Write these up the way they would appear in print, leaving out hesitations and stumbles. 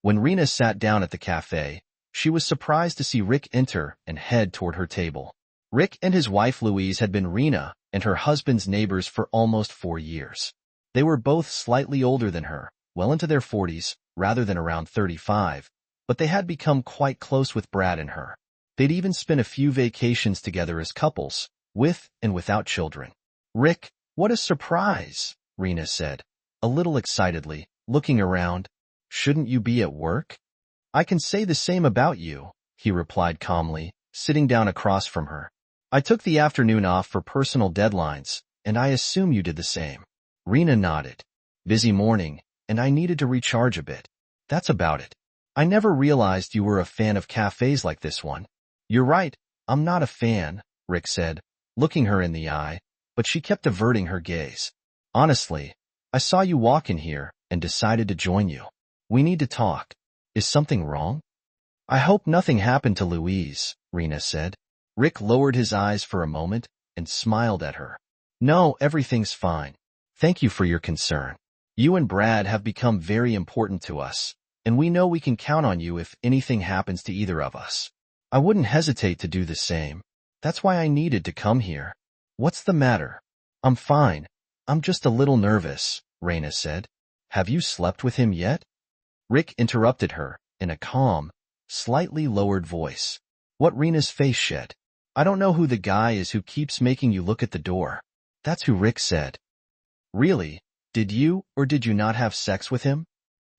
When Rena sat down at the cafe, she was surprised to see Rick enter and head toward her table. Rick and his wife Louise had been Rena and her husband's neighbors for almost 4 years. They were both slightly older than her, well into their 40s, rather than around 35, but they had become quite close with Brad and her. They'd even spent a few vacations together as couples, with and without children. "Rick, what a surprise," Rena said, a little excitedly, looking around. "Shouldn't you be at work?" "I can say the same about you," he replied calmly, sitting down across from her. "I took the afternoon off for personal deadlines, and I assume you did the same." Rena nodded. "Busy morning, and I needed to recharge a bit. That's about it. I never realized you were a fan of cafes like this one." "You're right, I'm not a fan," Rick said, looking her in the eye, but she kept averting her gaze. "Honestly, I saw you walk in here and decided to join you. We need to talk. Is something wrong?" "I hope nothing happened to Louise," Rena said. Rick lowered his eyes for a moment and smiled at her. "No, everything's fine. Thank you for your concern. You and Brad have become very important to us, and we know we can count on you if anything happens to either of us. I wouldn't hesitate to do the same. That's why I needed to come here." "What's the matter?" "I'm fine. I'm just a little nervous," Rena said. "Have you slept with him yet?" Rick interrupted her in a calm, slightly lowered voice. What Rena's face shed. "I don't know who the guy is who keeps making you look at the door." "That's who Rick said." "Really? Did you or did you not have sex with him?"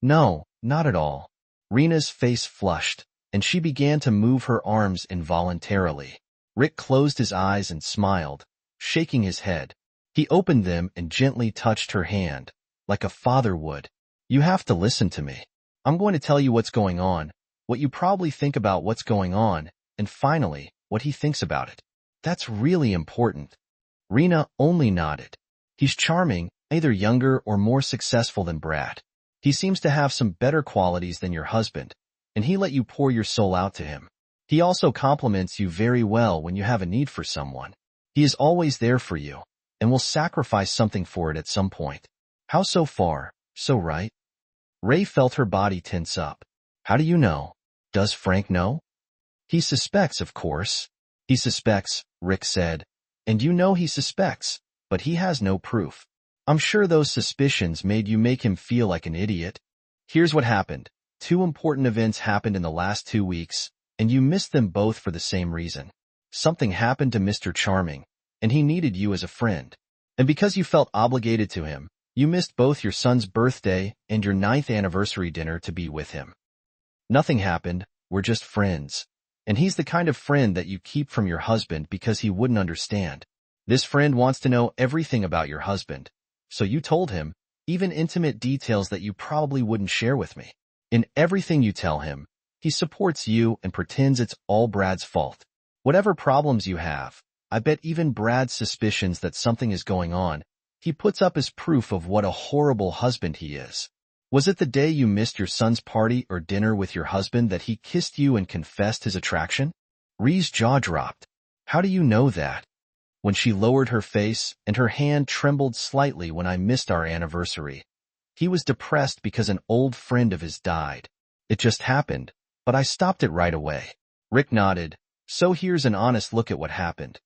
"No, not at all." Rena's face flushed, and she began to move her arms involuntarily. Rick closed his eyes and smiled, shaking his head. He opened them and gently touched her hand, like a father would. "You have to listen to me. I'm going to tell you what's going on, what you probably think about what's going on, and finally, what he thinks about it. That's really important." Rena only nodded. "He's charming, either younger or more successful than Brad. He seems to have some better qualities than your husband, and he let you pour your soul out to him. He also compliments you very well when you have a need for someone. He is always there for you, and will sacrifice something for it at some point. How so far, so right?" Ray felt her body tense up. "How do you know? Does Frank know?" "He suspects, of course." "He suspects," Rick said. "And you know he suspects, but he has no proof. I'm sure those suspicions made you make him feel like an idiot. Here's what happened. 2 important events happened in the last 2 weeks, and you missed them both for the same reason. Something happened to Mr. Charming, and he needed you as a friend. And because you felt obligated to him, you missed both your son's birthday and your 9th anniversary dinner to be with him. Nothing happened, we're just friends. And he's the kind of friend that you keep from your husband because he wouldn't understand. This friend wants to know everything about your husband. So you told him, even intimate details that you probably wouldn't share with me. In everything you tell him, he supports you and pretends it's all Brad's fault. Whatever problems you have, I bet even Brad's suspicions that something is going on, he puts up as proof of what a horrible husband he is. Was it the day you missed your son's party or dinner with your husband that he kissed you and confessed his attraction?" Ree's jaw dropped. "How do you know that?" "When she lowered her face and her hand trembled slightly when I missed our anniversary. He was depressed because an old friend of his died. It just happened, but I stopped it right away." Rick nodded. "So here's an honest look at what happened.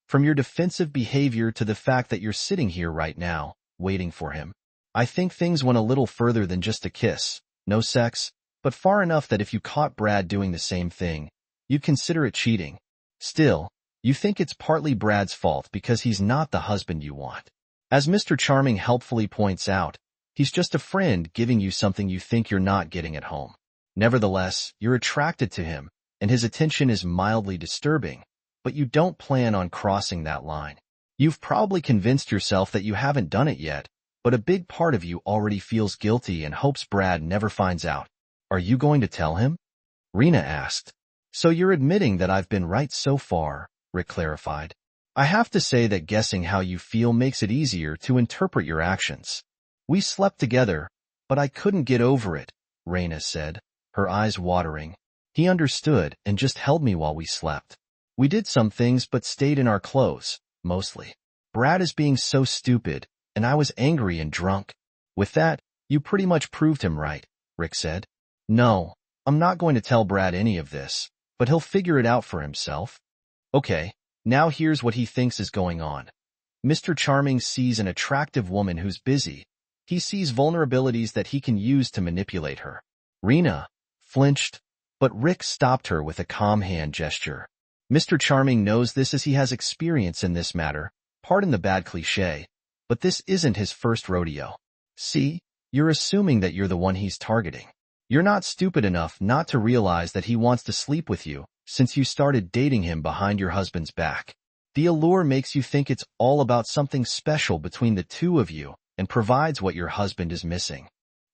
From your defensive behavior to the fact that you're sitting here right now, waiting for him. I think things went a little further than just a kiss, no sex, but far enough that if you caught Brad doing the same thing, you'd consider it cheating. Still, you think it's partly Brad's fault because he's not the husband you want. As Mr. Charming helpfully points out, he's just a friend giving you something you think you're not getting at home. Nevertheless, you're attracted to him, and his attention is mildly disturbing, but you don't plan on crossing that line. You've probably convinced yourself that you haven't done it yet, but a big part of you already feels guilty and hopes Brad never finds out. Are you going to tell him?" Rena asked. "So you're admitting that I've been right so far," Rick clarified. "I have to say that guessing how you feel makes it easier to interpret your actions. We slept together, but I couldn't get over it," Rena said, her eyes watering. "He understood and just held me while we slept. We did some things but stayed in our clothes, mostly. Brad is being so stupid, and I was angry and drunk. With that, you pretty much proved him right," Rick said. No, I'm not going to tell Brad any of this, but he'll figure it out for himself. Okay, now here's what he thinks is going on. Mr. Charming sees an attractive woman who's busy. He sees vulnerabilities that he can use to manipulate her. Rena flinched, but Rick stopped her with a calm hand gesture. Mr. Charming knows this as he has experience in this matter. Pardon the bad cliché, but this isn't his first rodeo. See, you're assuming that you're the one he's targeting. You're not stupid enough not to realize that he wants to sleep with you since you started dating him behind your husband's back. The allure makes you think it's all about something special between the two of you and provides what your husband is missing.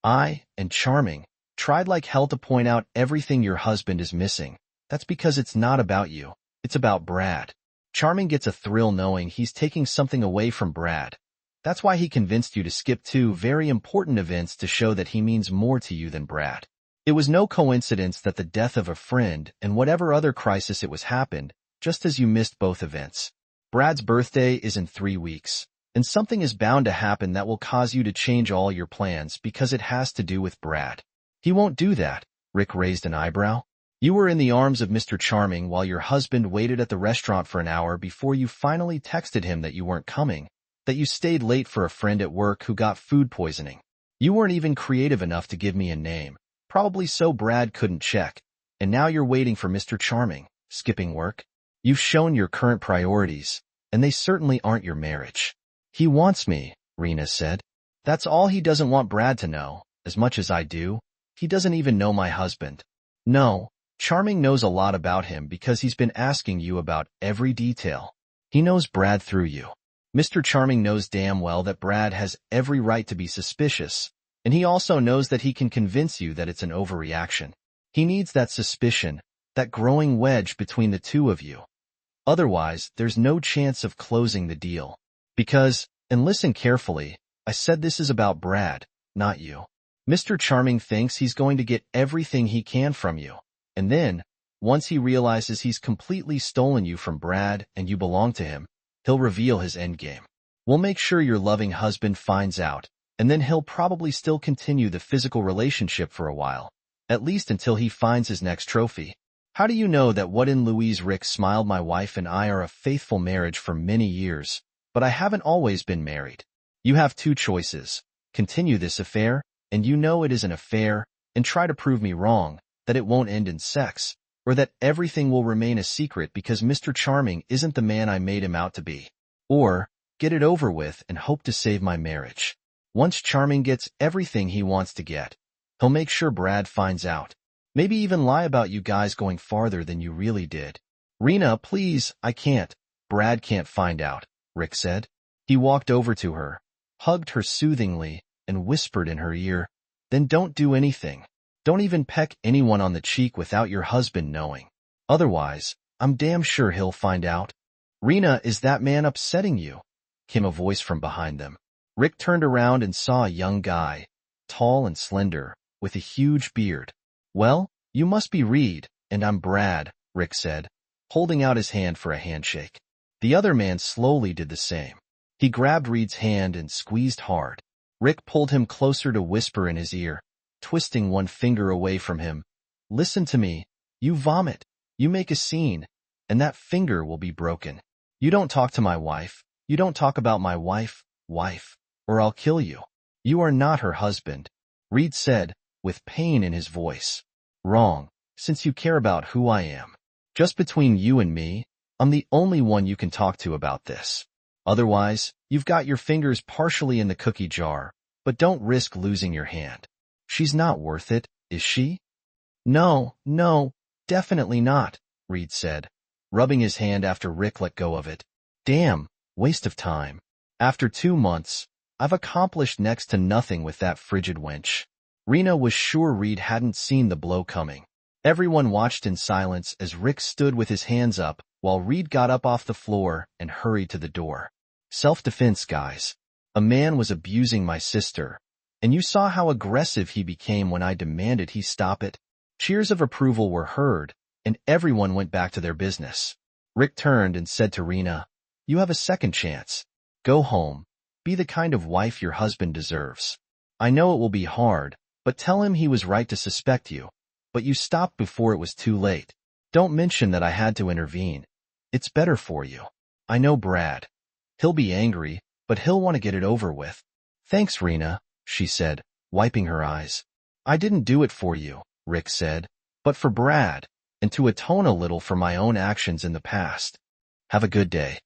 I, and Charming, tried like hell to point out everything your husband is missing. That's because it's not about you. It's about Brad. Charming gets a thrill knowing he's taking something away from Brad. That's why he convinced you to skip two very important events to show that he means more to you than Brad. It was no coincidence that the death of a friend and whatever other crisis it was happened, just as you missed both events. Brad's birthday is in 3 weeks, and something is bound to happen that will cause you to change all your plans because it has to do with Brad. He won't do that, Rick raised an eyebrow. You were in the arms of Mr. Charming while your husband waited at the restaurant for an hour before you finally texted him that you weren't coming, that you stayed late for a friend at work who got food poisoning. You weren't even creative enough to give me a name, probably so Brad couldn't check, and now you're waiting for Mr. Charming, skipping work. You've shown your current priorities, and they certainly aren't your marriage. He wants me, Rena said. That's all he doesn't want Brad to know, as much as I do. He doesn't even know my husband. No, Charming knows a lot about him because he's been asking you about every detail. He knows Brad through you. Mr. Charming knows damn well that Brad has every right to be suspicious, and he also knows that he can convince you that it's an overreaction. He needs that suspicion, that growing wedge between the two of you. Otherwise, there's no chance of closing the deal. Because, and listen carefully, I said this is about Brad, not you. Mr. Charming thinks he's going to get everything he can from you, and then, once he realizes he's completely stolen you from Brad and you belong to him, he'll reveal his endgame. We'll make sure your loving husband finds out, and then he'll probably still continue the physical relationship for a while, at least until he finds his next trophy. How do you know that what in Louise? Rick smiled. My wife and I are a faithful marriage for many years, but I haven't always been married. You have two choices. Continue this affair, and you know it is an affair, and try to prove me wrong, that it won't end in sex, or that everything will remain a secret because Mr. Charming isn't the man I made him out to be. Or, get it over with and hope to save my marriage. Once Charming gets everything he wants to get, he'll make sure Brad finds out. Maybe even lie about you guys going farther than you really did. Rena, please, I can't. Brad can't find out, Rick said. He walked over to her, hugged her soothingly, and whispered in her ear, then don't do anything. Don't even peck anyone on the cheek without your husband knowing. Otherwise, I'm damn sure he'll find out. Rena, is that man upsetting you? Came a voice from behind them. Rick turned around and saw a young guy, tall and slender, with a huge beard. Well, you must be Reed, and I'm Brad, Rick said, holding out his hand for a handshake. The other man slowly did the same. He grabbed Reed's hand and squeezed hard. Rick pulled him closer to whisper in his ear, twisting one finger away from him. Listen to me. You vomit. You make a scene, and that finger will be broken. You don't talk to my wife. You don't talk about my wife, or I'll kill you. You are not her husband, Reed said, with pain in his voice. Wrong, since you care about who I am. Just between you and me, I'm the only one you can talk to about this. Otherwise, you've got your fingers partially in the cookie jar, but don't risk losing your hand. She's not worth it, is she? No, definitely not, Reed said, rubbing his hand after Rick let go of it. Damn, waste of time. After 2 months, I've accomplished next to nothing with that frigid wench. Rena was sure Reed hadn't seen the blow coming. Everyone watched in silence as Rick stood with his hands up while Reed got up off the floor and hurried to the door. Self-defense, guys. A man was abusing my sister, and you saw how aggressive he became when I demanded he stop it. Cheers of approval were heard, and everyone went back to their business. Rick turned and said to Rena, you have a second chance. Go home. Be the kind of wife your husband deserves. I know it will be hard, But tell him he was right to suspect you. But you stopped before it was too late. Don't mention that I had to intervene. It's better for you. I know Brad. He'll be angry, but he'll want to get it over with. Thanks, Rena, she said, wiping her eyes. I didn't do it for you, Rick said, but for Brad, and to atone a little for my own actions in the past. Have a good day.